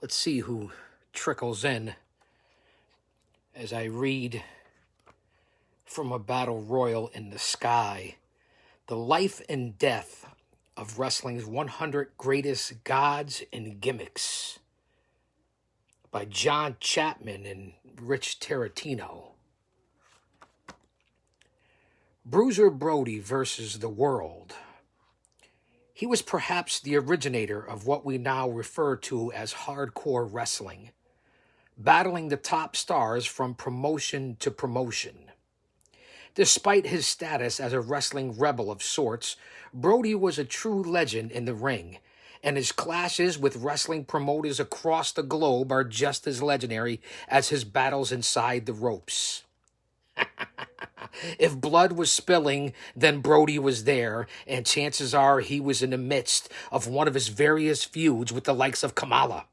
Let's see who trickles in as I read from a battle royal in the sky. The life and death of wrestling's 100 greatest gods and gimmicks by John Chapman and Rich Tarantino. Bruiser Brody versus the World. He was perhaps the originator of what we now refer to as hardcore wrestling, battling the top stars from promotion to promotion. Despite his status as a wrestling rebel of sorts, Brody was a true legend in the ring, and his clashes with wrestling promoters across the globe are just as legendary as his battles inside the ropes. If blood was spilling, then Brody was there, and chances are he was in the midst of one of his various feuds with the likes of Kamala,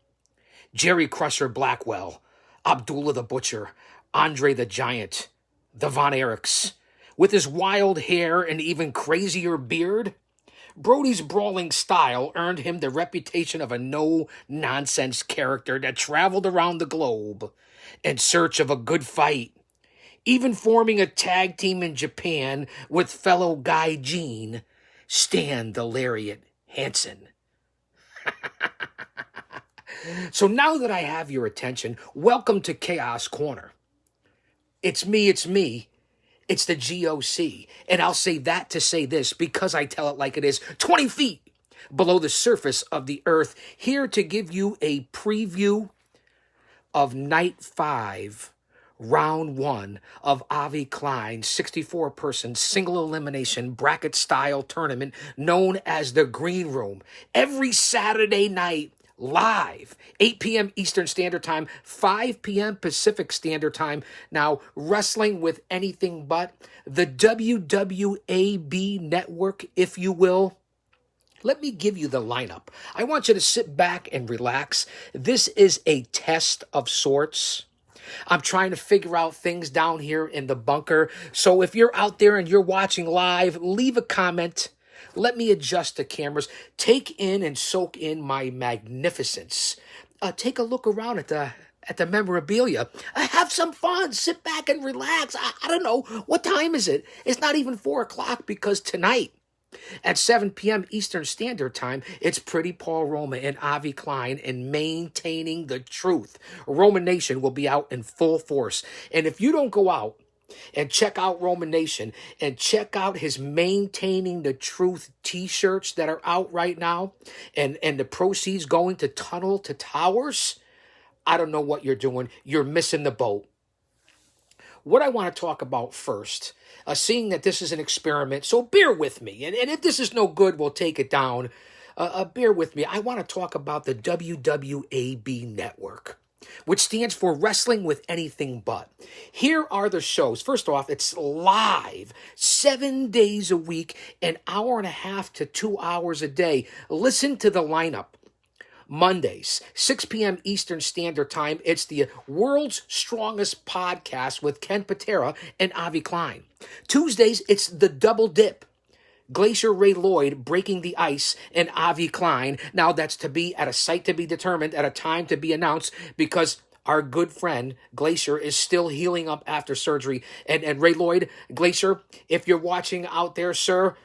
Jerry Crusher Blackwell, Abdullah the Butcher, Andre the Giant, the Von Erichs. With his wild hair and even crazier beard, Brody's brawling style earned him the reputation of a no-nonsense character that traveled around the globe in search of a good fight, even forming a tag team in Japan with fellow guy Gene, Stan the Lariat Hansen. So now that I have your attention, welcome to Chaos Corner. It's me. It's the GOC. And I'll say that to say this because I tell it like it is, 20 feet below the surface of the earth, here to give you a preview of Night 5, Round 1 of Avi Klein's 64-person single elimination bracket-style tournament known as the Green Room. Every Saturday night, live, 8 p.m. Eastern Standard Time, 5 p.m. Pacific Standard Time. Now, wrestling with anything but the WWAB network, if you will. Let me give you the lineup. I want you to sit back and relax. This is a test of sorts. I'm trying to figure out things down here in the bunker. So if you're out there and you're watching live, leave a comment. Let me adjust the cameras. Take in and soak in my magnificence. Take a look around at the memorabilia. Have some fun. Sit back and relax. I don't know. What time is it? It's not even 4 o'clock because tonight at 7 p.m. Eastern Standard Time, it's Pretty Paul Roma and Avi Klein in Maintaining the Truth. Roman Nation will be out in full force. And if you don't go out and check out Roman Nation and check out his Maintaining the Truth t-shirts that are out right now and the proceeds going to Tunnel to Towers, I don't know what you're doing. You're missing the boat. What I want to talk about first, seeing that this is an experiment, so bear with me. And if this is no good, we'll take it down. Bear with me. I want to talk about the WWAB network, which stands for Wrestling with Anything But. Here are the shows. First off, it's live, 7 days a week, an hour and a half to 2 hours a day. Listen to the lineup. Mondays, 6 p.m. Eastern Standard Time, it's the World's Strongest Podcast with Ken Patera and Avi Klein. Tuesdays, it's the Double Dip. Glacier Ray Lloyd breaking the ice and Avi Klein. Now that's to be at a site to be determined at a time to be announced because our good friend Glacier is still healing up after surgery. And Ray Lloyd, Glacier, if you're watching out there, sir,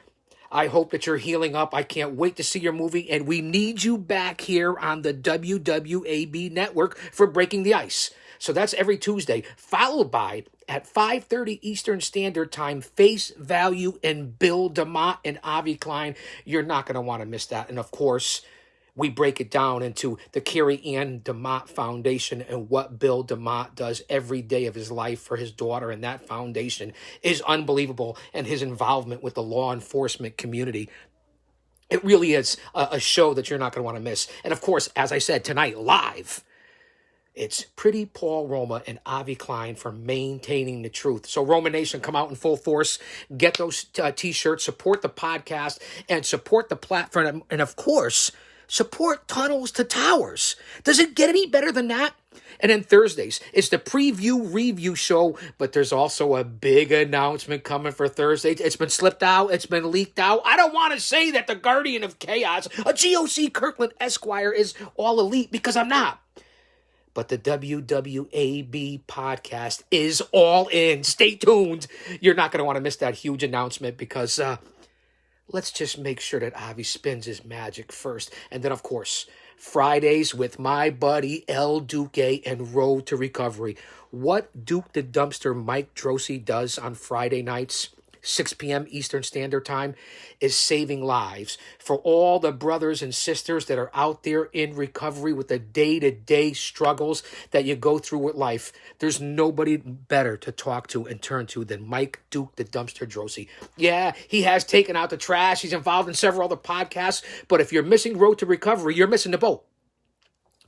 I hope that you're healing up. I can't wait to see your movie. And we need you back here on the WWAB network for Breaking the Ice. So that's every Tuesday, followed by at 5:30 Eastern Standard Time, Face Value and Bill DeMott and Avi Klein. You're not going to want to miss that. And of course, we break it down into the Carrie Ann DeMott Foundation and what Bill DeMott does every day of his life for his daughter. And that foundation is unbelievable. And his involvement with the law enforcement community. It really is a show that you're not going to want to miss. And of course, as I said, tonight, live, it's Pretty Paul Roma and Avi Klein for Maintaining the Truth. So Roman Nation, come out in full force, get those t-shirts, support the podcast, and support the platform. And of course, Support Tunnels to Towers. Does it get any better than that? And then Thursdays, it's the preview review show, but there's also a big announcement coming for Thursday. It's been slipped out. It's been leaked out. I don't want to say that the Guardian of Chaos, a GOC Kirkland Esquire, is all elite, because I'm not. But the WWAB podcast is all in. Stay tuned. You're not going to want to miss that huge announcement, because let's just make sure that Avi spins his magic first. And then, of course, Fridays with my buddy El Duque and Road to Recovery. What Duke the Dumpster Mike Drosy does on Friday nights, 6 p.m. Eastern Standard Time, is saving lives for all the brothers and sisters that are out there in recovery with the day-to-day struggles that you go through with life. There's nobody better to talk to and turn to than Mike Duke the Dumpster Drosy. Yeah, he has taken out the trash. He's involved in several other podcasts, but if you're missing Road to Recovery, you're missing the boat.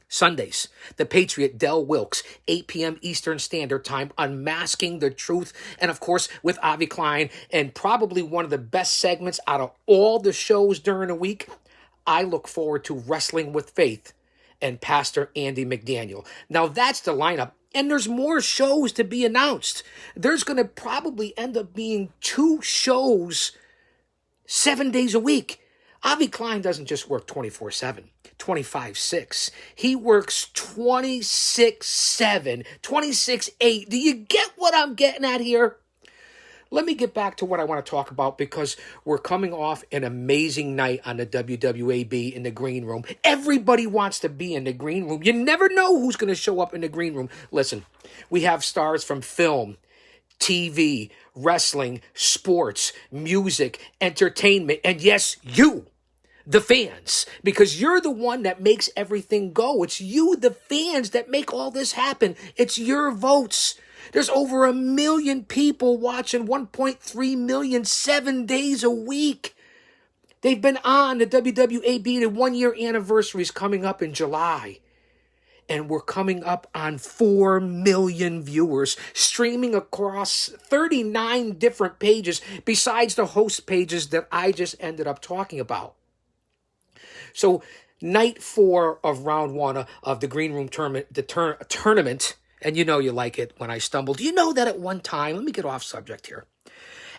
Sundays, the Patriot Del Wilkes, 8 p.m. Eastern Standard Time, Unmasking the Truth, and of course with Avi Klein, and probably one of the best segments out of all the shows during the week. I look forward to Wrestling with Faith and Pastor Andy McDaniel. Now that's the lineup, and there's more shows to be announced. There's going to probably end up being 2 shows 7 days a week. Avi Klein doesn't just work 24/7. 25/6. He works 26/7, 26/8. Do you get what I'm getting at here? Let me get back to what I want to talk about, because we're coming off an amazing night on the WWAB in the green room. Everybody wants to be in the green room. You never know who's going to show up in the green room. Listen, we have stars from film, TV, wrestling, sports, music, entertainment, and yes, you, the fans, because you're the one that makes everything go. It's you, the fans, that make all this happen. It's your votes. There's over 1 million people watching, 1.3 million, 7 days a week. They've been on the WWAB. The 1-year anniversary is coming up in July. And we're coming up on 4 million viewers, streaming across 39 different pages, besides the host pages that I just ended up talking about. So night 4 of round 1 of the Green Room tournament, tournament, and you know you like it when I stumble. Do you know that at one time, let me get off subject here.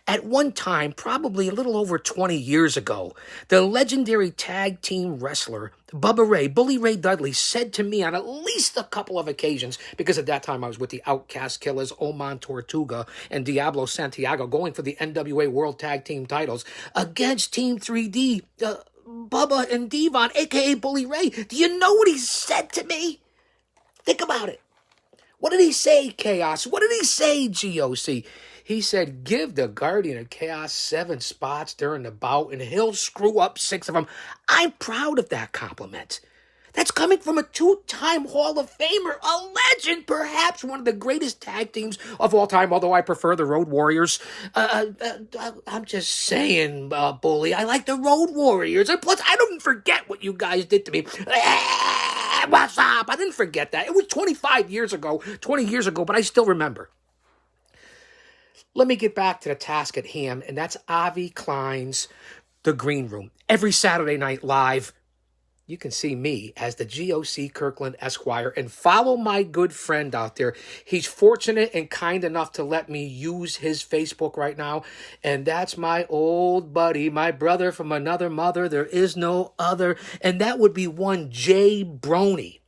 At one time, probably a little over 20 years ago, the legendary tag team wrestler, Bubba Ray, Bully Ray Dudley, said to me on at least a couple of occasions, because at that time I was with the Outcast Killers, Oman Tortuga, and Diablo Santiago, going for the NWA World Tag Team titles against Team 3D, Bubba and Devon, a.k.a. Bully Ray. Do you know what he said to me? Think about it. What did he say, Chaos? What did he say, GOC? He said, give the Guardian of Chaos 7 spots during the bout, and he'll screw up 6 of them. I'm proud of that compliment. That's coming from a 2-time Hall of Famer, a legend, perhaps one of the greatest tag teams of all time, although I prefer the Road Warriors. I'm just saying, Bully, I like the Road Warriors. And plus, I don't forget what you guys did to me. What's up? I didn't forget that. It was 20 years ago, but I still remember. Let me get back to the task at hand, and that's Avi Klein's The Green Room. Every Saturday night live, you can see me as the GOC Kirkland Esquire, and follow my good friend out there. He's fortunate and kind enough to let me use his Facebook right now, and that's my old buddy, my brother from another mother. There is no other, and that would be one Jay Brony.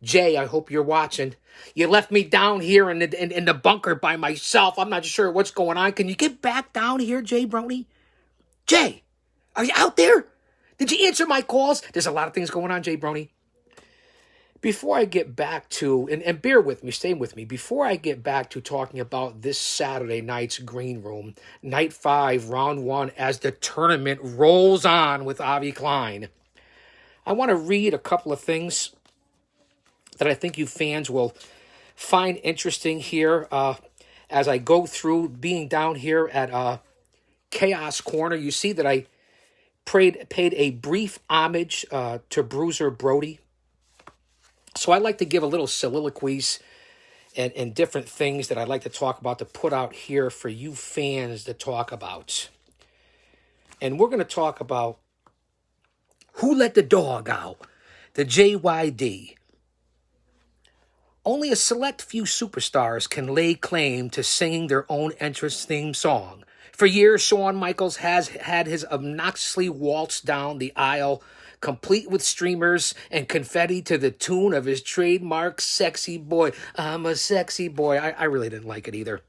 Jay, I hope you're watching. You left me down here in the bunker by myself. I'm not sure what's going on. Can you get back down here, Jay Brony? Jay, are you out there? Did you answer my calls? There's a lot of things going on, Jay Brony. Before I get back to, and bear with me, stay with me, before I get back to talking about this Saturday night's Green Room, Night 5, Round 1, as the tournament rolls on with Avi Klein, I want to read a couple of things that I think you fans will find interesting here as I go through being down here at Chaos Corner. You see that I paid a brief homage to Bruiser Brody. So I like to give a little soliloquies and different things that I'd like to talk about, to put out here for you fans to talk about. And we're going to talk about Who Let the Dog Out? The JYD. Only a select few superstars can lay claim to singing their own entrance theme song. For years, Shawn Michaels has had his obnoxiously waltzed down the aisle, complete with streamers and confetti to the tune of his trademark Sexy Boy. I'm a sexy boy. I really didn't like it either.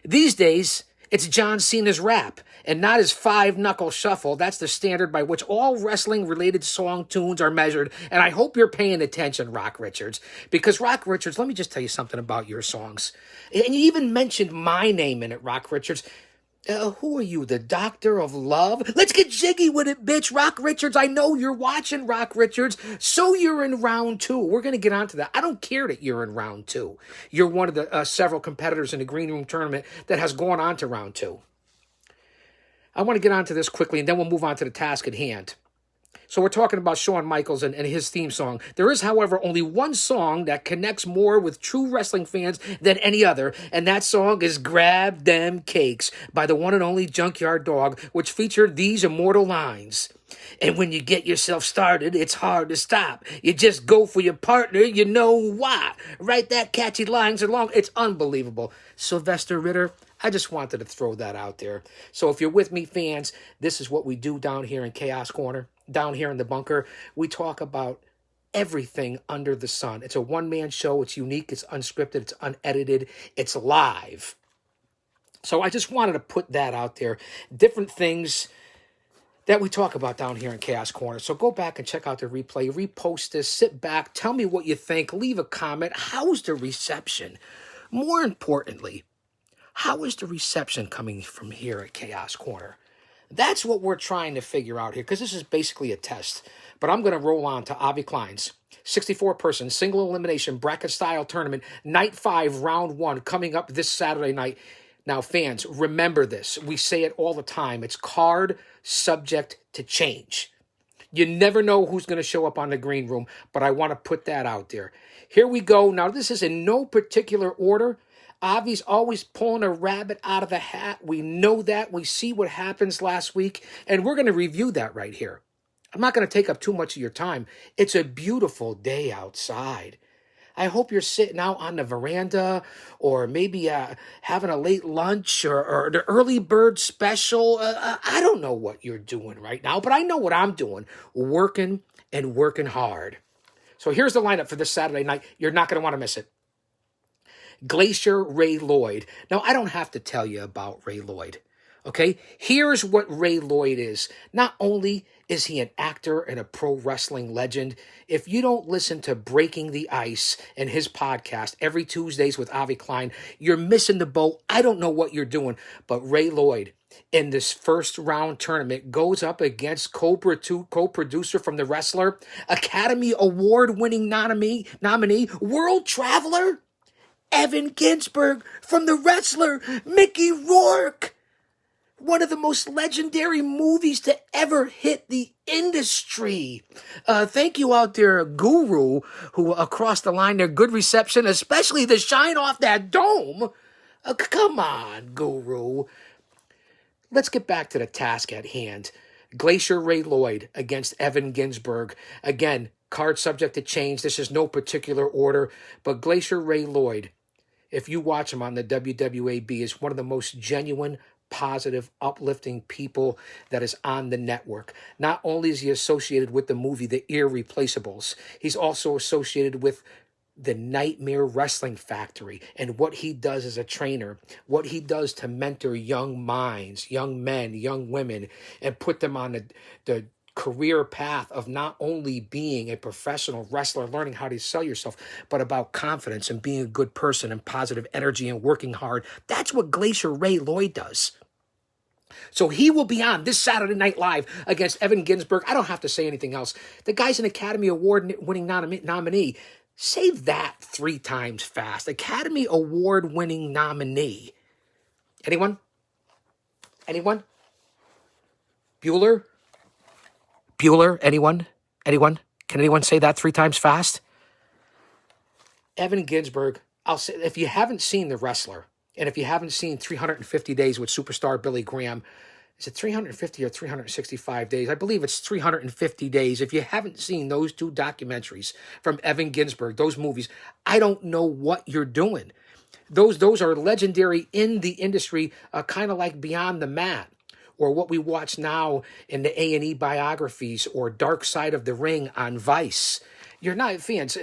These days, it's John Cena's rap, and not his five-knuckle shuffle. That's the standard by which all wrestling-related song tunes are measured, and I hope you're paying attention, Rock Richards. Because, Rock Richards, let me just tell you something about your songs. And you even mentioned my name in it, Rock Richards. Who are you, the Doctor of Love? Let's get jiggy with it, bitch. Rock Richards, I know you're watching, Rock Richards. So you're in round 2. We're going to get onto that. I don't care that you're in round 2. You're one of the several competitors in the Green Room Tournament that has gone on to round 2. I want to get onto this quickly, and then we'll move on to the task at hand. So we're talking about Shawn Michaels and his theme song. There is, however, only one song that connects more with true wrestling fans than any other, and that song is Grab Them Cakes by the one and only Junkyard Dog, which featured these immortal lines. And when you get yourself started, it's hard to stop. You just go for your partner, you know why. Write that catchy lines along. It's unbelievable. Sylvester Ritter, I just wanted to throw that out there. So if you're with me, fans, this is what we do down here in Chaos Corner. Down here in the bunker, we talk about everything under the sun. It's a one-man show. It's unique. It's unscripted. It's unedited. It's live. So I just wanted to put that out there. Different things that we talk about down here in Chaos Corner. So go back and check out the replay. Repost this. Sit back. Tell me what you think. Leave a comment. How's the reception? More importantly, how is the reception coming from here at Chaos Corner? That's what we're trying to figure out here, because this is basically a test. But I'm going to roll on to Avi Klein's 64-person single elimination bracket-style tournament, Night 5, Round 1, coming up this Saturday night. Now, fans, remember this. We say it all the time. It's card subject to change. You never know who's going to show up on the green room, but I want to put that out there. Here we go. Now, this is in no particular order. Avi's always pulling a rabbit out of the hat. We know that. We see what happens last week, and we're going to review that right here. I'm not going to take up too much of your time. It's a beautiful day outside. I hope you're sitting out on the veranda, or maybe having a late lunch, or the early bird special. I don't know what you're doing right now, but I know what I'm doing. Working and working hard. So here's the lineup for this Saturday night. You're not going to want to miss it. Glacier Ray Lloyd. Now, I don't have to tell you about Ray Lloyd, okay? Here's what Ray Lloyd is. Not only is he an actor and a pro wrestling legend, if you don't listen to Breaking the Ice and his podcast every Tuesdays with Avi Klein, you're missing the boat. I don't know what you're doing, but Ray Lloyd in this first round tournament goes up against Cobra 2 co-producer from The Wrestler, Academy Award-winning nominee, world traveler, Evan Ginsberg from The Wrestler, Mickey Rourke. One of the most legendary movies to ever hit the industry. Thank you out there, Guru, who across the line there, good reception, especially the shine off that dome. Come on, Guru. Let's get back to the task at hand. Glacier Ray Lloyd against Evan Ginsberg. Again, card subject to change. This is no particular order, but Glacier Ray Lloyd, if you watch him on the WWAB, is one of the most genuine, positive, uplifting people that is on the network. Not only is he associated with the movie The Irreplaceables, he's also associated with the Nightmare Wrestling Factory and what he does as a trainer, what he does to mentor young minds, young men, young women, and put them on the career path of not only being a professional wrestler, learning how to sell yourself, but about confidence and being a good person and positive energy and working hard. That's what Glacier Ray Lloyd does. So he will be on this Saturday Night Live against Evan Ginsberg. I don't have to say anything else. The guy's an Academy Award-winning nominee. Say that 3 times fast. Academy Award-winning nominee. Anyone? Anyone? Bueller? Anyone? Anyone? Can anyone say that 3 times fast? Evan Ginsberg, I'll say, if you haven't seen The Wrestler, and if you haven't seen 350 Days with Superstar Billy Graham, Is it 350 or 365 days? I believe it's 350 days. If you haven't seen those two documentaries from Evan Ginsberg, those movies, I don't know what you're doing. Those are legendary in the industry, kind of like Beyond the Mat, or what we watch now in the A&E biographies, or Dark Side of the Ring on Vice. You're not fans.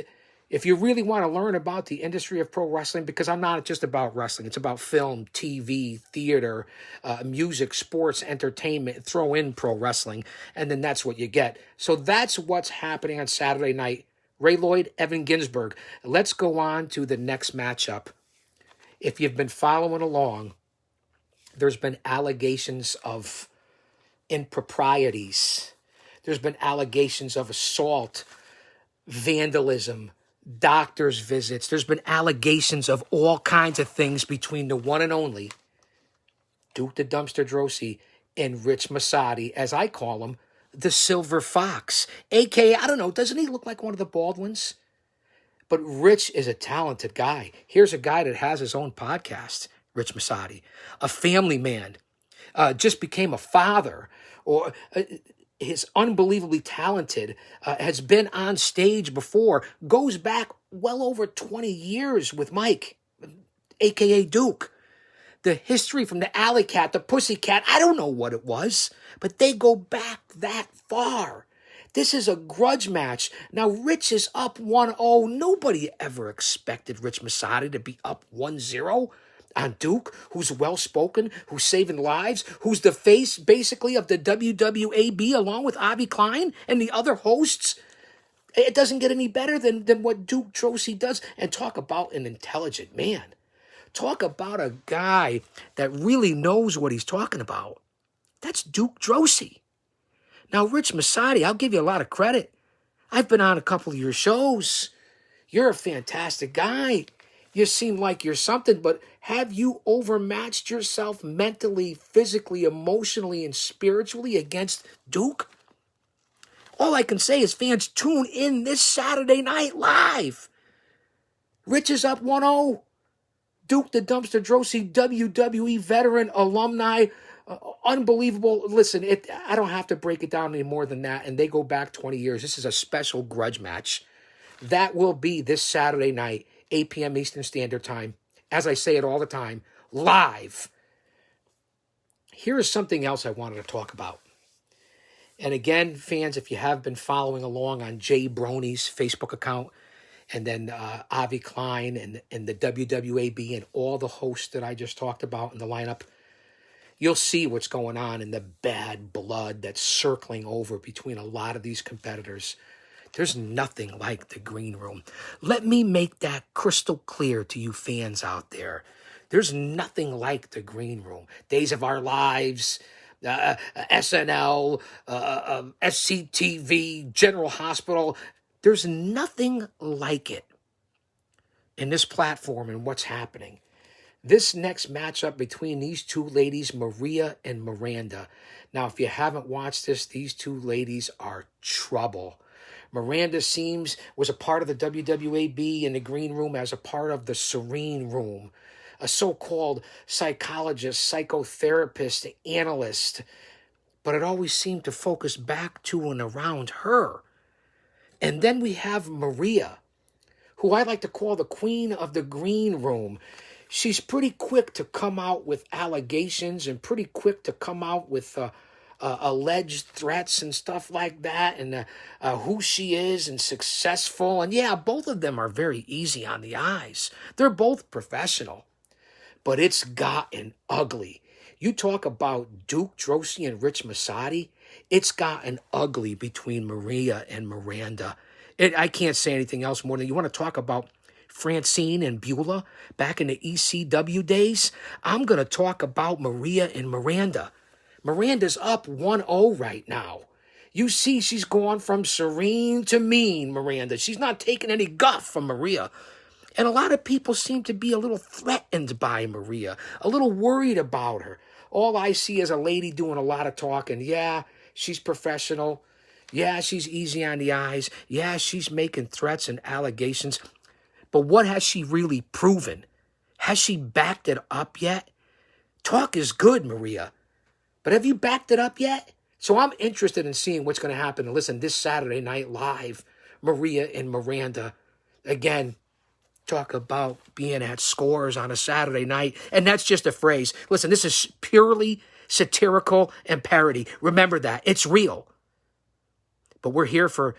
If you really want to learn about the industry of pro wrestling, because I'm not just about wrestling, it's about film, TV, theater, music, sports, entertainment, throw in pro wrestling, and then that's what you get. So that's what's happening on Saturday night. Ray Lloyd, Evan Ginsberg. Let's go on to the next matchup. If you've been following along, there's been allegations of improprieties. There's been allegations of assault, vandalism, doctor's visits. There's been allegations of all kinds of things between the one and only Duke the Dumpster Droese and Rich Masadi, as I call him, the Silver Fox. A.K.A., I don't know, doesn't he look like one of the Baldwins? But Rich is a talented guy. Here's a guy that has his own podcast, Rich Masadi, a family man, just became a father, or is unbelievably talented, has been on stage before, goes back well over 20 years with Mike, a.k.a. Duke. The history from the Alley Cat, the Pussycat, I don't know what it was, but they go back that far. This is a grudge match. Now, Rich is up 1-0. Nobody ever expected Rich Masadi to be up 1-0 on Duke, who's well-spoken, who's saving lives, who's the face, basically, of the WWAB, along with Avi Klein and the other hosts. It doesn't get any better than what Duke Droese does. And talk about an intelligent man. Talk about a guy that really knows what he's talking about. That's Duke Droese. Now, Rich Masadi, I'll give you a lot of credit. I've been on a couple of your shows. You're a fantastic guy. You seem like you're something, but have you overmatched yourself mentally, physically, emotionally, and spiritually against Duke? All I can say is, fans, tune in this Saturday night live. Rich is up 1-0. Duke the Dumpster Droese, WWE veteran, alumni, unbelievable. Listen, I don't have to break it down any more than that, and they go back 20 years. This is a special grudge match. That will be this Saturday night, 8 p.m. Eastern Standard Time. As I say it all the time, live. Here is something else I wanted to talk about. And again, fans, if you have been following along on Jay Brony's Facebook account, and then Avi Klein and the WWAB and all the hosts that I just talked about in the lineup, you'll see what's going on in the bad blood that's circling over between a lot of these competitors. There's nothing like the green room. Let me make that crystal clear to you fans out there. There's nothing like the green room. Days of Our Lives, SNL, SCTV, General Hospital. There's nothing like it in this platform and what's happening. This next matchup between these two ladies, Maria and Miranda. Now, if you haven't watched this, these two ladies are trouble. Miranda was a part of the WWAB in the green room as a part of the Serene Room, a so-called psychologist, psychotherapist, analyst. But it always seemed to focus back to and around her. And then we have Maria, who I like to call the queen of the green room. She's pretty quick to come out with allegations and pretty quick to come out with alleged threats and stuff like that, and who she is and successful. And yeah, both of them are very easy on the eyes. They're both professional, but it's gotten ugly. You talk about Duke Droese and Rich Masadi, it's gotten ugly between Maria and Miranda. I can't say anything else more than you want to talk about Francine and Beulah back in the ECW days. I'm going to talk about Maria and Miranda. Miranda's up 1-0 right now. You see, she's gone from serene to mean, Miranda. She's not taking any guff from Maria. And a lot of people seem to be a little threatened by Maria, a little worried about her. All I see is a lady doing a lot of talking. Yeah, she's professional. Yeah, she's easy on the eyes. Yeah, she's making threats and allegations. But what has she really proven? Has she backed it up yet? Talk is good, Maria. But have you backed it up yet? So I'm interested in seeing what's going to happen. And listen, this Saturday Night Live, Maria and Miranda, again, talk about being at Scores on a Saturday night. And that's just a phrase. Listen, this is purely satirical and parody. Remember that. It's real. But we're here for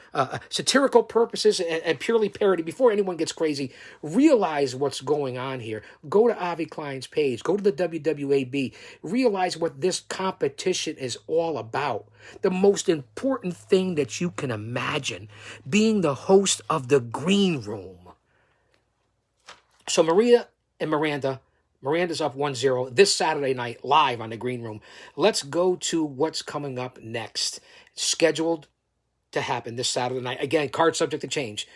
satirical purposes and purely parody. Before anyone gets crazy, realize what's going on here. Go to Avi Klein's page. Go to the WWAB. Realize what this competition is all about. The most important thing that you can imagine, being the host of the Green Room. So Maria and Miranda, Miranda's up 1-0 this Saturday night live on the Green Room. Let's go to what's coming up next. It's scheduled to happen this Saturday night. Again, card subject to change.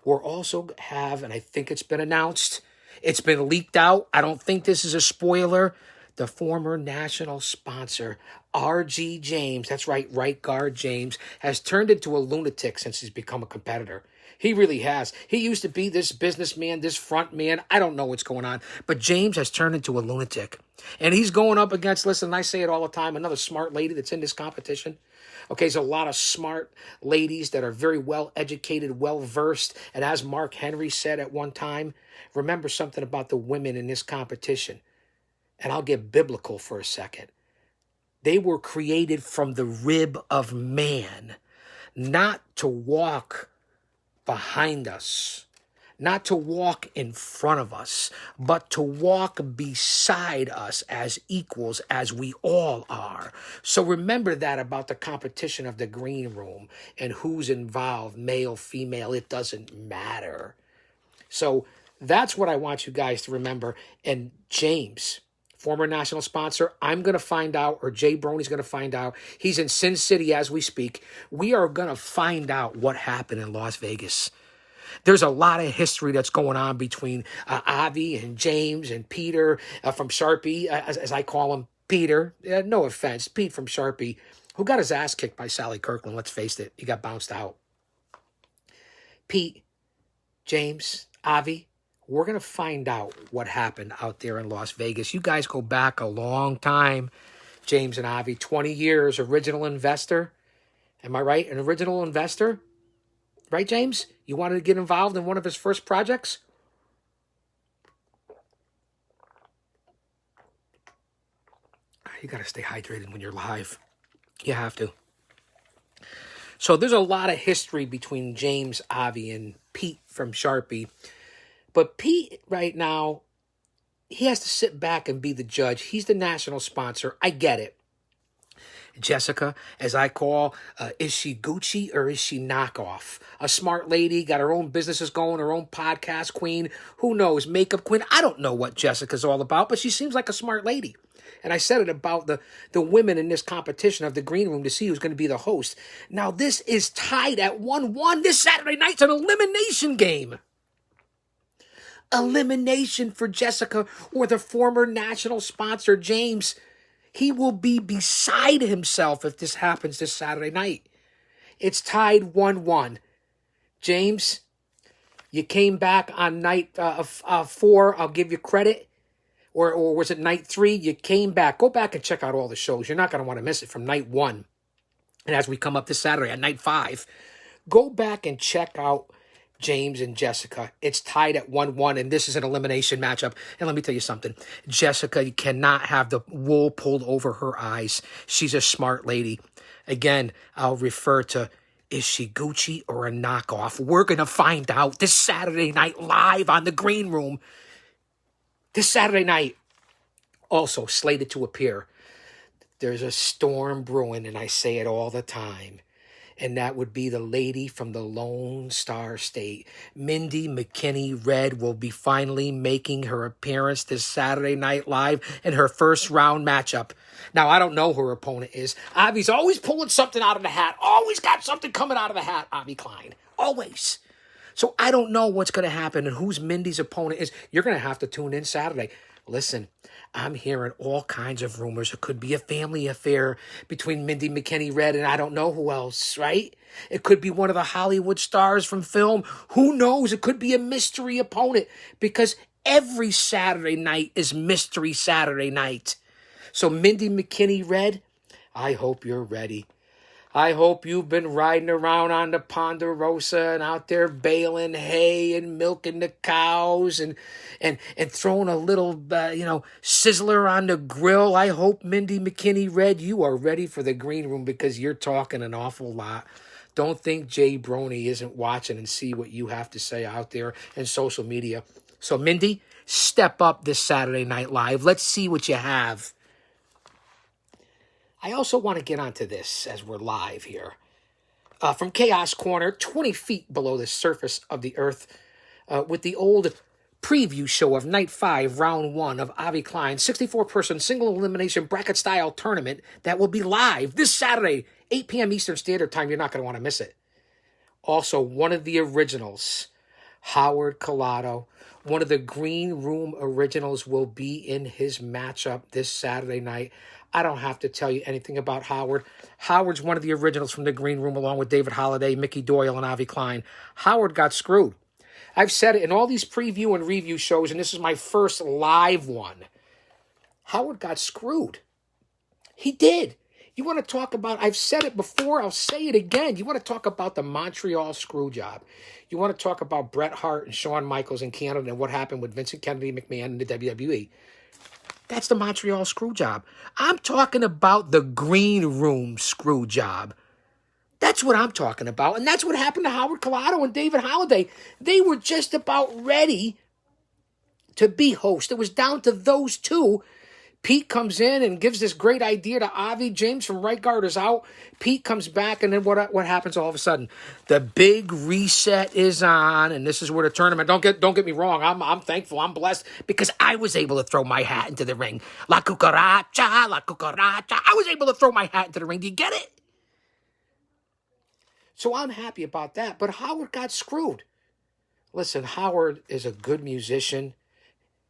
We'll also have, and I think it's been announced, it's been leaked out. I don't think this is a spoiler. The former national sponsor, R.G. James, that's right guard James, has turned into a lunatic since he's become a competitor. He really has. He used to be this businessman, this front man. I don't know what's going on. But James has turned into a lunatic. And he's going up against, listen, I say it all the time, another smart lady that's in this competition. Okay, there's a lot of smart ladies that are very well educated, well versed. And as Mark Henry said at one time, remember something about the women in this competition. And I'll get biblical for a second. They were created from the rib of man, not to walk behind us, not to walk in front of us, but to walk beside us as equals, as we all are. So remember that about the competition of the Green Room and who's involved, male, female, it doesn't matter. So that's what I want you guys to remember. And James, former national sponsor, I'm going to find out, or Jay Brony's going to find out. He's in Sin City as we speak. We are going to find out what happened in Las Vegas. There's a lot of history that's going on between Avi and James and Peter from Sharpie, as I call him, Peter. No offense, Pete from Sharpie, who got his ass kicked by Sally Kirkland. Let's face it, he got bounced out. Pete, James, Avi, we're going to find out what happened out there in Las Vegas. You guys go back a long time, James and Avi, 20 years, original investor. Am I right? An original investor? Right, James? You wanted to get involved in one of his first projects? You got to stay hydrated when you're live. You have to. So there's a lot of history between James, Avi, and Pete from Sharpie. But Pete, right now, he has to sit back and be the judge. He's the national sponsor. I get it. Jessica, as I call, is she Gucci or is she knockoff? A smart lady, got her own businesses going, her own podcast queen. Who knows? Makeup queen. I don't know what Jessica's all about, but she seems like a smart lady. And I said it about the women in this competition of the Green Room to see who's going to be the host. Now, this is tied at 1-1. This Saturday night's an elimination game. Elimination for Jessica or the former national sponsor, James. He will be beside himself if this happens this Saturday night. It's tied 1-1. James, you came back on night 4. I'll give you credit. Or was it night 3? You came back. Go back and check out all the shows. You're not going to want to miss it from night 1. And as we come up this Saturday at night 5, go back and check out James and Jessica. It's tied at 1-1, and this is an elimination matchup. And let me tell you something. Jessica, you cannot have the wool pulled over her eyes. She's a smart lady. Again, I'll refer to, is she Gucci or a knockoff? We're going to find out this Saturday night live on the Green Room. This Saturday night, also slated to appear, there's a storm brewing, and I say it all the time. And that would be the lady from the Lone Star State. Mindy McKinney Red will be finally making her appearance this Saturday night live in her first round matchup. Now, I don't know who her opponent is. Avi's always pulling something out of the hat. Always got something coming out of the hat, Avi Klein. Always. So I don't know what's going to happen and who's Mindy's opponent is. You're going to have to tune in Saturday. Listen, I'm hearing all kinds of rumors. It could be a family affair between Mindy McKinney Red and I don't know who else, right? It could be one of the Hollywood stars from film. Who knows? It could be a mystery opponent because every Saturday night is Mystery Saturday night. So Mindy McKinney Red, I hope you're ready. I hope you've been riding around on the Ponderosa and out there baling hay and milking the cows and throwing a little, sizzler on the grill. I hope, Mindy McKinney Red, you are ready for the green room because you're talking an awful lot. Don't think Jay Brony isn't watching and see what you have to say out there in social media. So, Mindy, step up this Saturday Night Live. Let's see what you have. I also want to get onto this as we're live here. From Chaos Corner, 20 feet below the surface of the earth, with the old preview show of Night 5, Round 1 of Avi Klein's 64-person single elimination bracket-style tournament that will be live this Saturday, 8 p.m. Eastern Standard Time. You're not going to want to miss it. Also, one of the originals, Howard Collado, one of the Green Room originals, will be in his matchup this Saturday night. I don't have to tell you anything about Howard. Howard's one of the originals from the Green Room, along with David Holliday, Mickey Doyle, and Avi Klein. Howard got screwed. I've said it in all these preview and review shows, and this is my first live one. Howard got screwed. He did. You want to talk about, I've said it before, I'll say it again. You want to talk about the Montreal screw job. You want to talk about Bret Hart and Shawn Michaels in Canada and what happened with Vincent Kennedy McMahon in the WWE. That's the Montreal screw job. I'm talking about the Green Room screw job. That's what I'm talking about. And that's what happened to Howard Collado and David Holliday. They were just about ready to be host. It was down to those two. Pete comes in and gives this great idea to Avi. James from right guard is out. Pete comes back, and then what happens all of a sudden? The big reset is on, and this is where the tournament. Don't get me wrong. I'm thankful. I'm blessed because I was able to throw my hat into the ring. La cucaracha, la cucaracha. I was able to throw my hat into the ring. Do you get it? So I'm happy about that. But Howard got screwed. Listen, Howard is a good musician.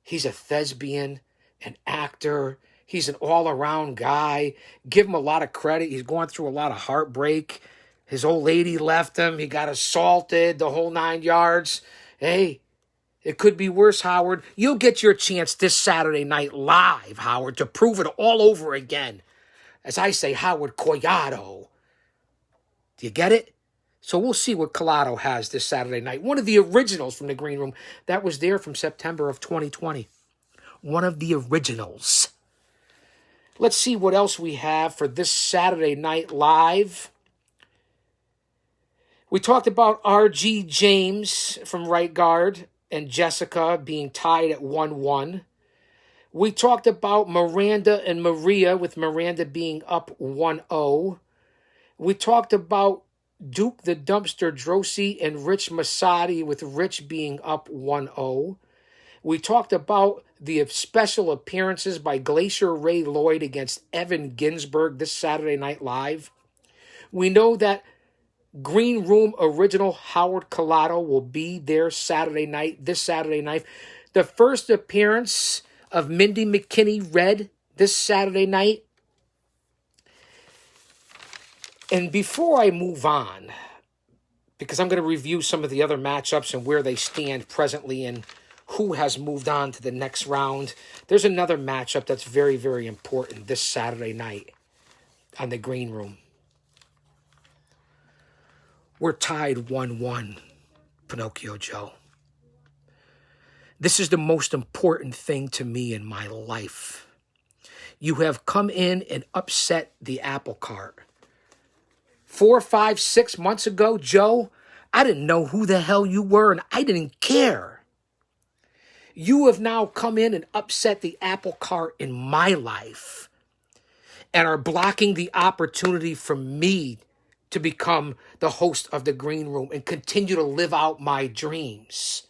He's a thespian, an actor. He's an all-around guy. Give him a lot of credit. He's going through a lot of heartbreak. His old lady left him. He got assaulted, the whole 9 yards. Hey, it could be worse, Howard. You'll get your chance this Saturday night live, Howard, to prove it all over again. As I say, Howard Collado. Do you get it? So we'll see what Collado has this Saturday night. One of the originals from the Green Room that was there from September of 2020. One of the originals. Let's see what else we have for this Saturday night live. We talked about R.G. James from right guard and Jessica being tied at 1-1. We talked about Miranda and Maria, with Miranda being up 1-0. We talked about Duke the Dumpster Drosy and Rich Masadi, with Rich being up 1-0. We talked about the special appearances by Glacier Ray Lloyd against Evan Ginsberg this Saturday Night Live. We know that Green Room original Howard Collado will be there this Saturday night. The first appearance of Mindy McKinney Red this Saturday night. And before I move on, because I'm going to review some of the other matchups and where they stand presently and who has moved on to the next round, there's another matchup that's very, very important this Saturday night on the Green Room. We're tied 1-1, Pinocchio Joe. This is the most important thing to me in my life. You have come in and upset the apple cart. 4, 5, 6 months ago, Joe, I didn't know who the hell you were, and I didn't care. You have now come in and upset the apple cart in my life and are blocking the opportunity for me to become the host of the Green Room and continue to live out my dreams.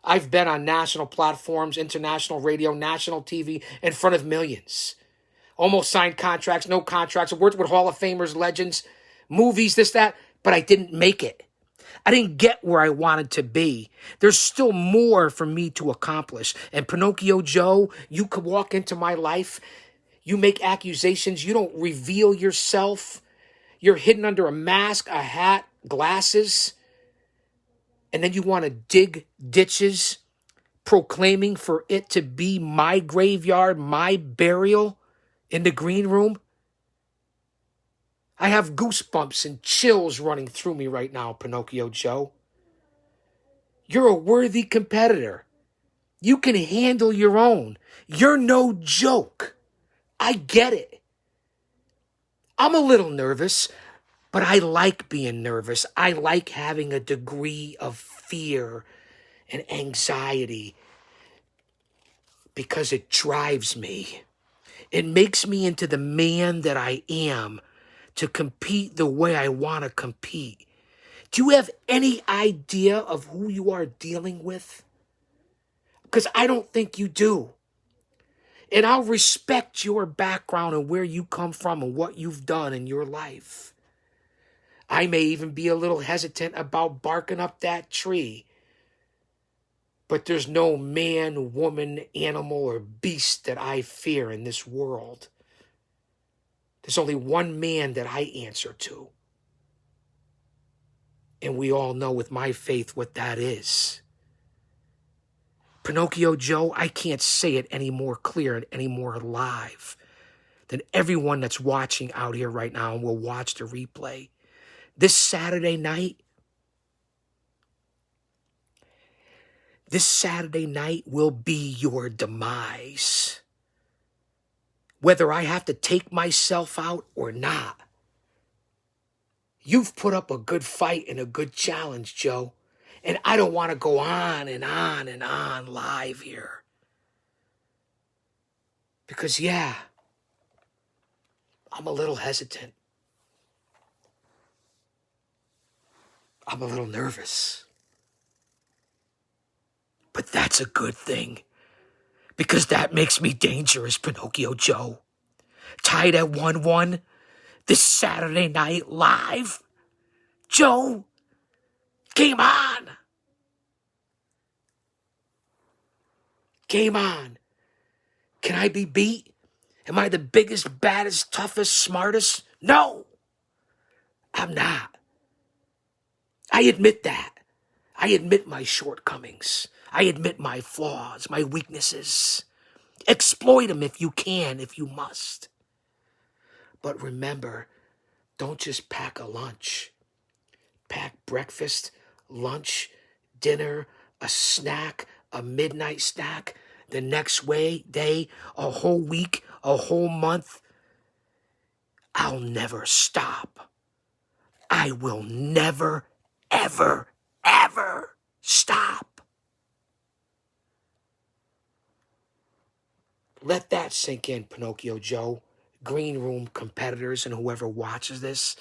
I've been on national platforms, international radio, national TV, in front of millions. Almost signed contracts, no contracts. I worked with Hall of Famers, legends, movies, this, that, but I didn't make it. I didn't get where I wanted to be. There's still more for me to accomplish. And Pinocchio Joe, you could walk into my life. You make accusations. You don't reveal yourself. You're hidden under a mask, a hat, glasses. And then you want to dig ditches, proclaiming for it to be my graveyard, my burial in the Green Room. I have goosebumps and chills running through me right now, Pinocchio Joe. You're a worthy competitor. You can handle your own. You're no joke. I get it. I'm a little nervous, but I like being nervous. I like having a degree of fear and anxiety because it drives me. It makes me into the man that I am to compete the way I want to compete. Do you have any idea of who you are dealing with? Because I don't think you do. And I'll respect your background and where you come from and what you've done in your life. I may even be a little hesitant about barking up that tree. But there's no man, woman, animal, or beast that I fear in this world. There's only one man that I answer to. And we all know with my faith what that is. Pinocchio Joe, I can't say it any more clear and any more live than everyone that's watching out here right now and will watch the replay. This Saturday night will be your demise. Whether I have to take myself out or not. You've put up a good fight and a good challenge, Joe. And I don't want to go on and on and on live here. Because, yeah, I'm a little hesitant. I'm a little nervous. But that's a good thing. Because that makes me dangerous, Pinocchio Joe. Tied at 1-1 this Saturday night live. Joe, game on. Game on. Can I be beat? Am I the biggest, baddest, toughest, smartest? No, I'm not. I admit that. I admit my shortcomings. I admit my flaws, my weaknesses. Exploit them if you can, if you must. But remember, don't just pack a lunch. Pack breakfast, lunch, dinner, a snack, a midnight snack, the next day, a whole week, a whole month. I'll never stop. I will never, ever, ever stop. Let that sink in, Pinocchio Joe, green room competitors, and whoever watches this.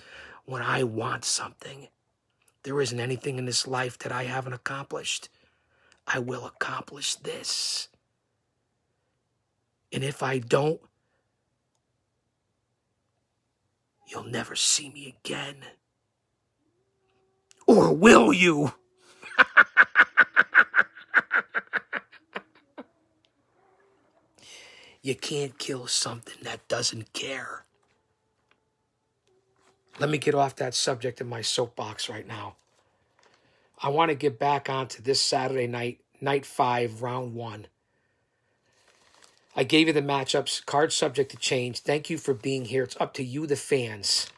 When I want something, there isn't anything in this life that I haven't accomplished. I will accomplish this. And if I don't, you'll never see me again. Or will you? You can't kill something that doesn't care. Let me get off that subject in my soapbox right now. I want to get back onto this Saturday night, night 5, round 1. I gave you the matchups, card subject to change. Thank you for being here. It's up to you, the fans.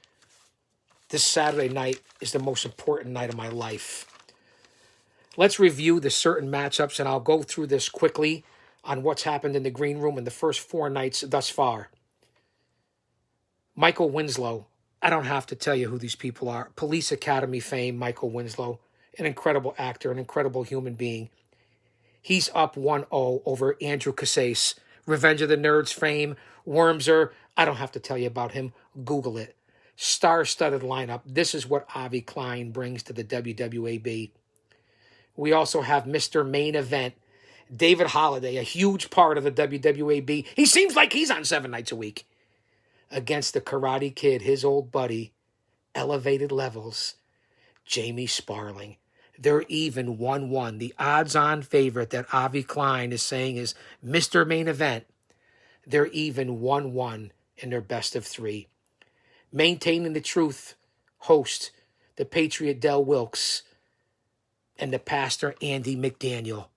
This Saturday night is the most important night of my life. Let's review the certain matchups, and I'll go through this quickly on what's happened in the green room in the first 4 nights thus far. Michael Winslow. I don't have to tell you who these people are. Police Academy fame, Michael Winslow. An incredible actor, an incredible human being. He's up 1-0 over Andrew Casace. Revenge of the Nerds fame. Wormser. I don't have to tell you about him. Google it. Star-studded lineup. This is what Avi Klein brings to the WWAB. We also have Mr. Main Event, David Holliday, a huge part of the WWAB. He seems like he's on 7 nights a week. Against the Karate Kid, his old buddy, Elevated Levels, Jamie Sparling. They're even 1-1. The odds-on favorite that Avi Klein is saying is Mr. Main Event. They're even 1-1 in their best of 3. Maintaining the Truth host, the Patriot Del Wilkes, and the pastor Andy McDaniel.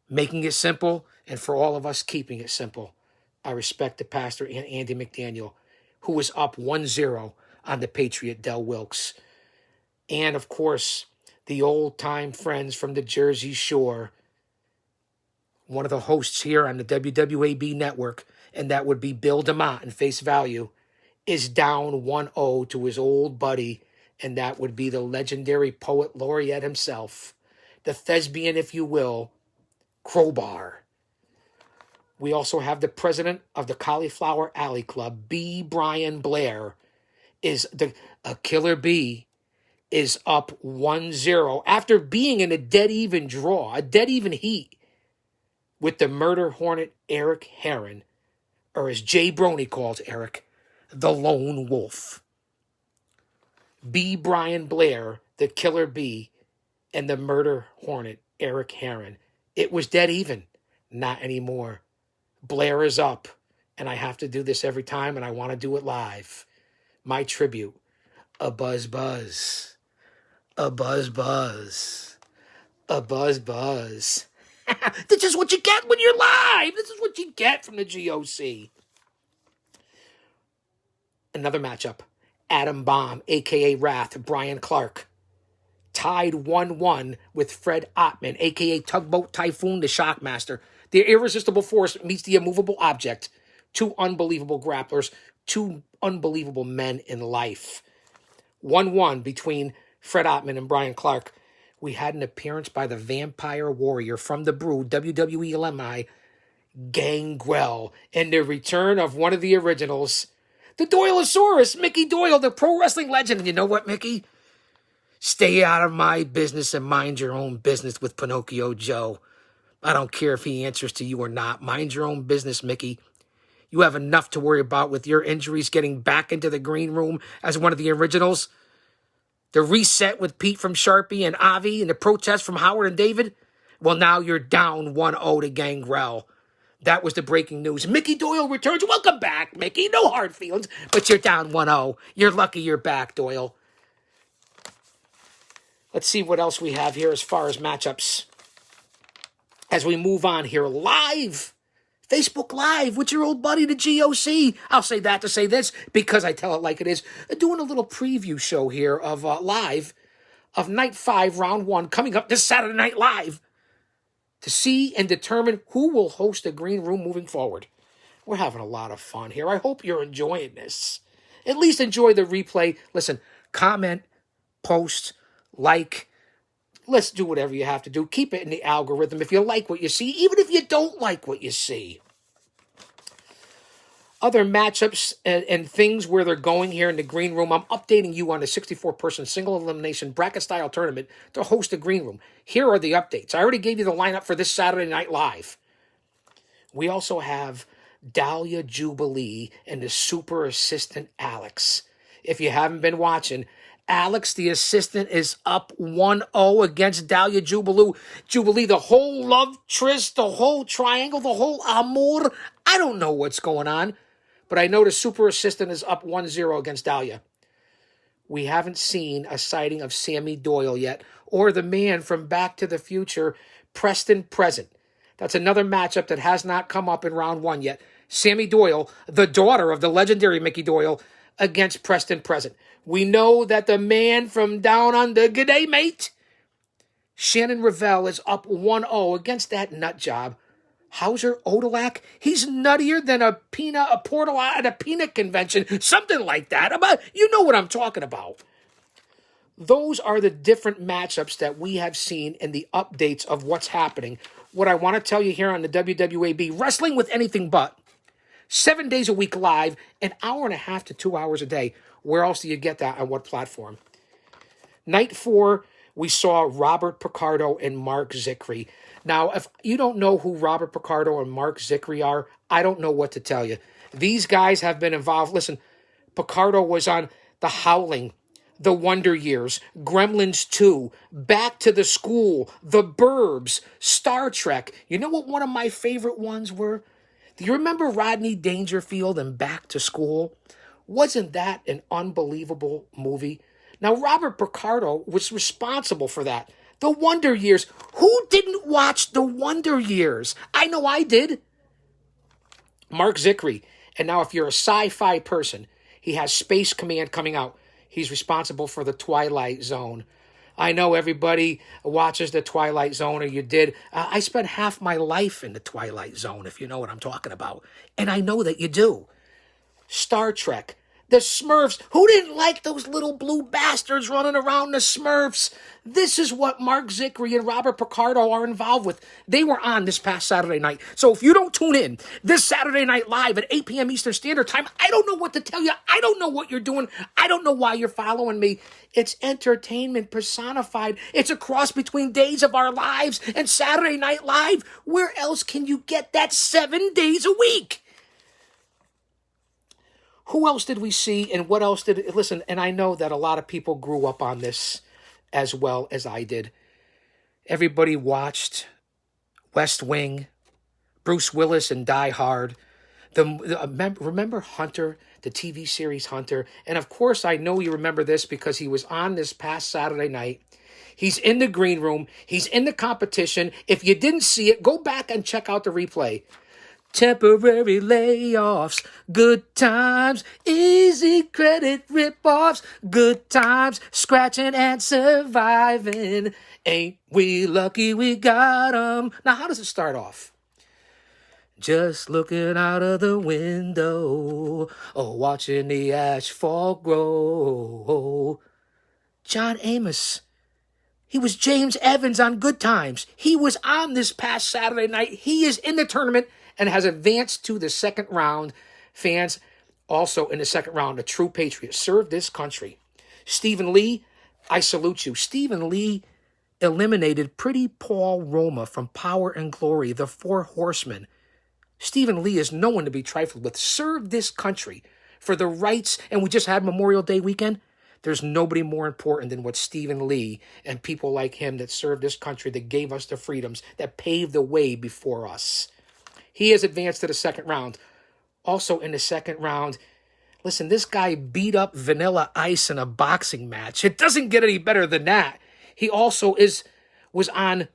Making it simple, and for all of us keeping it simple. I respect the pastor and Andy McDaniel, who was up 1-0 on the Patriot Del Wilkes. And, of course, the old-time friends from the Jersey Shore, one of the hosts here on the WWAB network, and that would be Bill DeMott in Face Value, is down 1-0 to his old buddy, and that would be the legendary poet laureate himself, the thespian, if you will, Crowbar. We also have the president of the Cauliflower Alley Club, B. Brian Blair, Killer B, is up 1-0 after being in a dead-even draw, a dead-even heat, with the murder hornet Eric Heron, or as Jay Brony calls Eric, the Lone Wolf. B. Brian Blair, the Killer B, and the murder hornet Eric Heron. It was dead even. Not anymore. Blair is up, and I have to do this every time, and I want to do it live. My tribute, a buzz buzz, a buzz buzz, a buzz buzz. This is what you get when you're live. This is what you get from the GOC. Another matchup. Adam Bomb, a.k.a. Wrath, Brian Clark, tied 1-1 with Fred Ottman, a.k.a. Tugboat Typhoon, the Shockmaster. The irresistible force meets the immovable object. Two unbelievable grapplers, two unbelievable men in life. 1-1 between Fred Ottman and Brian Clark. We had an appearance by the Vampire Warrior from the Brood, WWE alumni, Gangrel, and the return of one of the originals, the Doyleosaurus, Mickey Doyle, the pro wrestling legend. And you know what, Mickey? Stay out of my business and mind your own business with Pinocchio Joe. I don't care if he answers to you or not. Mind your own business, Mickey. You have enough to worry about with your injuries getting back into the green room as one of the originals. The reset with Pete from Sharpie and Avi and the protest from Howard and David. Well, now you're down 1-0 to Gangrel. That was the breaking news. Mickey Doyle returns. Welcome back, Mickey. No hard feelings, but you're down 1-0. You're lucky you're back, Doyle. Let's see what else we have here as far as matchups. As we move on here, live, Facebook Live with your old buddy, the GOC. I'll say that to say this because I tell it like it is. Doing a little preview show here of live of Night 5, Round 1, coming up this Saturday Night Live to see and determine who will host the green room moving forward. We're having a lot of fun here. I hope you're enjoying this. At least enjoy the replay. Listen, comment, post, like. Let's do whatever you have to do. Keep it in the algorithm if you like what you see, even if you don't like what you see. Other matchups and things where they're going here in the green room. I'm updating you on the 64-person single elimination bracket-style tournament to host the green room. Here are the updates. I already gave you the lineup for this Saturday Night Live. We also have Dahlia Jubilee and the super assistant Alex. If you haven't been watching, Alex, the assistant, is up 1-0 against Dahlia Jubilee. The whole love tryst, the whole triangle, the whole amour. I don't know what's going on, but I know the super assistant is up 1-0 against Dahlia. We haven't seen a sighting of Sammy Doyle yet, or the man from Back to the Future, Preston Present. That's another matchup that has not come up in round 1 yet. Sammy Doyle, the daughter of the legendary Mickey Doyle, against Preston Present. We know that the man from down under, g'day, mate, Shannon Ravel, is up 1-0 against that nut job, Hauser Odalak. He's nuttier than a portal at a peanut convention, something like that. You know what I'm talking about. Those are the different matchups that we have seen in the updates of what's happening. What I want to tell you here on the WWAB, Wrestling with Anything But, 7 days a week live, an hour and a half to 2 hours a day. Where else do you get that? On what platform? Night 4, we saw Robert Picardo and Mark Zickery. Now, if you don't know who Robert Picardo and Mark Zickery are, I don't know what to tell you. These guys have been involved. Listen, Picardo was on The Howling, The Wonder Years, Gremlins 2, Back to the School, The Burbs, Star Trek. You know what one of my favorite ones were? Do you remember Rodney Dangerfield and Back to School? Wasn't that an unbelievable movie? Now, Robert Picardo was responsible for that. The Wonder Years. Who didn't watch The Wonder Years? I know I did. Mark Zickery. And now if you're a sci-fi person, He has Space Command coming out. He's responsible for the Twilight Zone. I know everybody watches the Twilight Zone, or you did. I spent half my life in the Twilight Zone, if you know what I'm talking about. And I know that you do. Star Trek. The Smurfs. Who didn't like those little blue bastards running around the Smurfs? This is what Mark Zickery and Robert Picardo are involved with. They were on this past Saturday night. So if you don't tune in this Saturday Night Live at 8 p.m. Eastern Standard Time, I don't know what to tell you. I don't know what you're doing. I don't know why you're following me. It's entertainment personified. It's a cross between Days of Our Lives and Saturday Night Live. Where else can you get that 7 days a week? Who else did we see, and what else did... Listen, and I know that a lot of people grew up on this as well as I did. Everybody watched West Wing, Bruce Willis and Die Hard. Remember Hunter, the TV series Hunter? And of course, I know you remember this because he was on this past Saturday night. He's in the green room. He's in the competition. If you didn't see it, go back and check out the replay. Temporary layoffs, good times, easy credit rip-offs, good times, scratching and surviving. Ain't we lucky we got 'em? Now, how does it start off? Just looking out of the window, watching the asphalt grow. John Amos. He was James Evans on Good Times. He was on this past Saturday night. He is in the tournament and has advanced to the second round. Fans, also in the second round, a true patriot, served this country. Stephen Lee, I salute you. Stephen Lee eliminated Pretty Paul Roma from Power and Glory, the Four Horsemen. Stephen Lee is no one to be trifled with. Served this country for the rights, and we just had Memorial Day weekend. There's nobody more important than what Stephen Lee and people like him that served this country, that gave us the freedoms, that paved the way before us. He has advanced to the second round. Also in the second round, listen, this guy beat up Vanilla Ice in a boxing match. It doesn't get any better than that. He also was on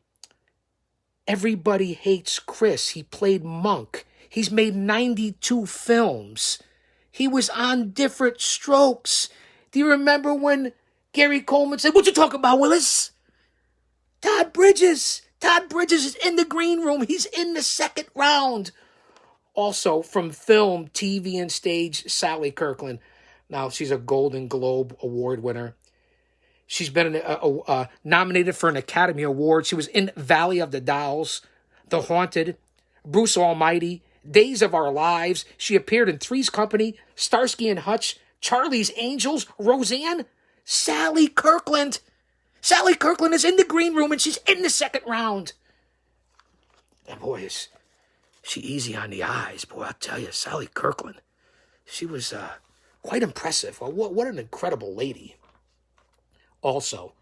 Everybody Hates Chris. He played Monk. He's made 92 films. He was on Different Strokes. Do you remember when Gary Coleman said, "What you talking about, Willis?" Todd Bridges. Todd Bridges is in the green room. He's in the second round. Also from film, TV, and stage, Sally Kirkland. Now, she's a Golden Globe Award winner. She's been nominated for an Academy Award. She was in Valley of the Dolls, The Haunted, Bruce Almighty, Days of Our Lives. She appeared in Three's Company, Starsky and Hutch, Charlie's Angels, Roseanne, Sally Kirkland. Sally Kirkland is in the green room, and she's in the second round. And boy, is she easy on the eyes. Boy, I'll tell you, Sally Kirkland, she was quite impressive. Well, what an incredible lady. Also,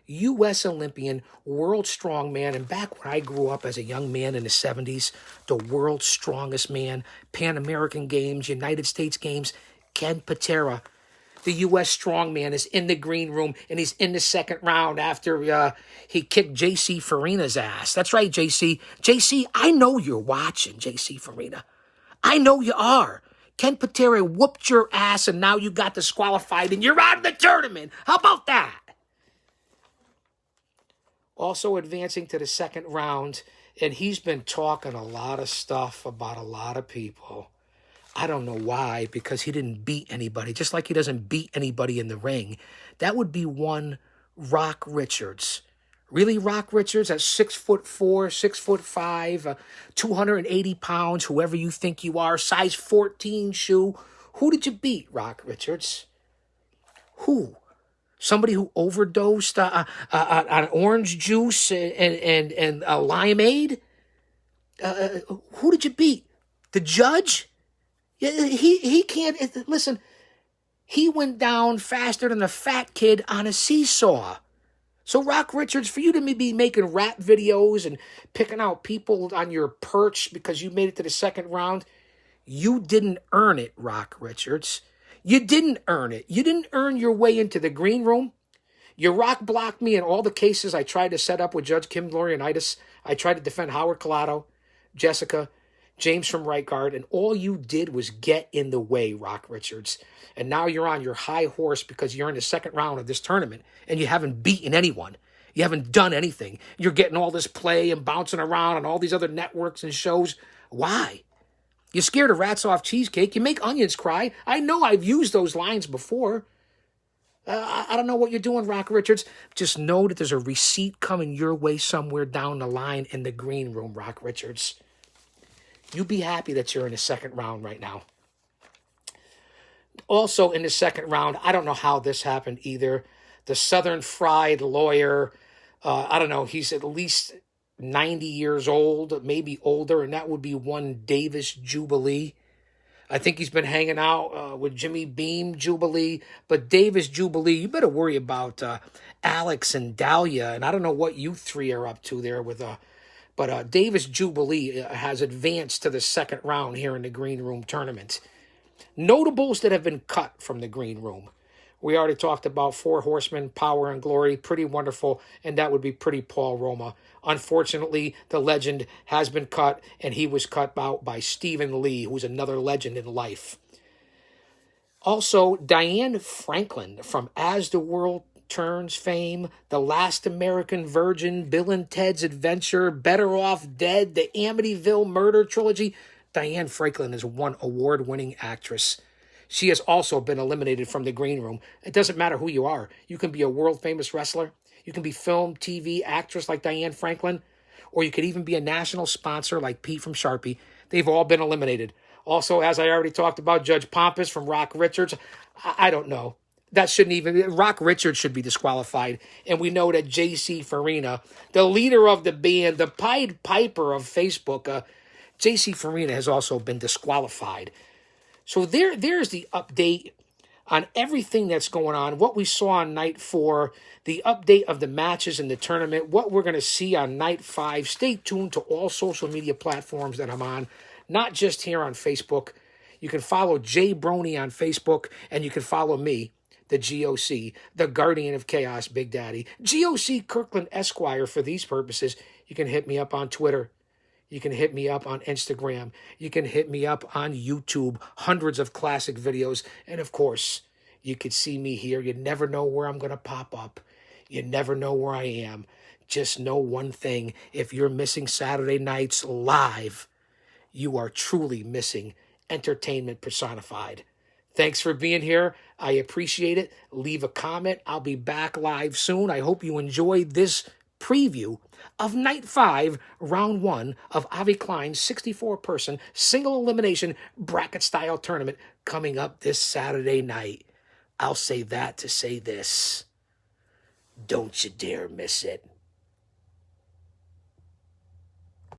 U.S. Olympian, world strongman, and back when I grew up as a young man in the 70s, the world's strongest man, Pan American Games, United States Games, Ken Patera. The U.S. strongman is in the green room, and he's in the second round after he kicked J.C. Farina's ass. That's right, J.C. J.C., I know you're watching, J.C. Farina. I know you are. Ken Patera whooped your ass, and now you got disqualified, and you're out of the tournament. How about that? Also advancing to the second round, and he's been talking a lot of stuff about a lot of people. I don't know why, because he didn't beat anybody, just like he doesn't beat anybody in the ring. That would be one Rock Richards. Really, Rock Richards at 6'4", 6'5", 280 pounds, whoever you think you are, size 14 shoe. Who did you beat, Rock Richards? Who? Somebody who overdosed on orange juice and limeade? Who did you beat? The judge? He can't, listen, he went down faster than a fat kid on a seesaw. So Rock Richards, for you to be making rap videos and picking out people on your perch because you made it to the second round, you didn't earn it, Rock Richards. You didn't earn it. You didn't earn your way into the green room. You rock blocked me in all the cases I tried to set up with Judge Kim Laurinaitis. I tried to defend Howard Collado, Jessica. James from right guard, and all you did was get in the way, Rock Richards. And now you're on your high horse because you're in the second round of this tournament and you haven't beaten anyone. You haven't done anything. You're getting all this play and bouncing around on all these other networks and shows. Why? You're scared of rats off cheesecake. You make onions cry. I know I've used those lines before. I don't know what you're doing, Rock Richards. Just know that there's a receipt coming your way somewhere down the line in the green room, Rock Richards. You be happy that you're in the second round right now. Also in the second round, I don't know how this happened either. The Southern Fried lawyer, I don't know, he's at least 90 years old, maybe older, and that would be one Davis Jubilee. I think he's been hanging out with Jimmy Beam Jubilee, but Davis Jubilee, you better worry about Alex and Dahlia, and I don't know what you three are up to there with but Davis Jubilee has advanced to the second round here in the Green Room tournament. Notables that have been cut from the Green Room. We already talked about Four Horsemen, Power and Glory, Pretty Wonderful, and that would be Pretty Paul Roma. Unfortunately, the legend has been cut, and he was cut out by Stephen Lee, who's another legend in life. Also, Diane Franklin from As the World Turns fame, The Last American Virgin, Bill and Ted's Adventure, Better Off Dead, the Amityville Murder Trilogy. Diane Franklin is one award-winning actress. She has also been eliminated from the Green Room. It doesn't matter who you are. You can be a world-famous wrestler. You can be film, TV, actress like Diane Franklin. Or you could even be a national sponsor like Pete from Sharpie. They've all been eliminated. Also, as I already talked about, Judge Pompous from Rock Richards. I don't know. That shouldn't even... Rock Richards should be disqualified. And we know that J.C. Farina, the leader of the band, the Pied Piper of Facebook, J.C. Farina has also been disqualified. So there's the update on everything that's going on, what we saw on night 4, the update of the matches in the tournament, what we're going to see on night 5. Stay tuned to all social media platforms that I'm on, not just here on Facebook. You can follow Jay Brony on Facebook, and you can follow me, the GOC, the Guardian of Chaos, Big Daddy. GOC Kirkland Esquire for these purposes. You can hit me up on Twitter. You can hit me up on Instagram. You can hit me up on YouTube. Hundreds of classic videos. And of course, you could see me here. You never know where I'm going to pop up. You never know where I am. Just know one thing. If you're missing Saturday nights live, you are truly missing entertainment personified. Thanks for being here. I appreciate it. Leave a comment. I'll be back live soon. I hope you enjoyed this preview of Night 5, Round 1 of Avi Klein's 64-person single elimination bracket-style tournament coming up this Saturday night. I'll say that to say this. Don't you dare miss it.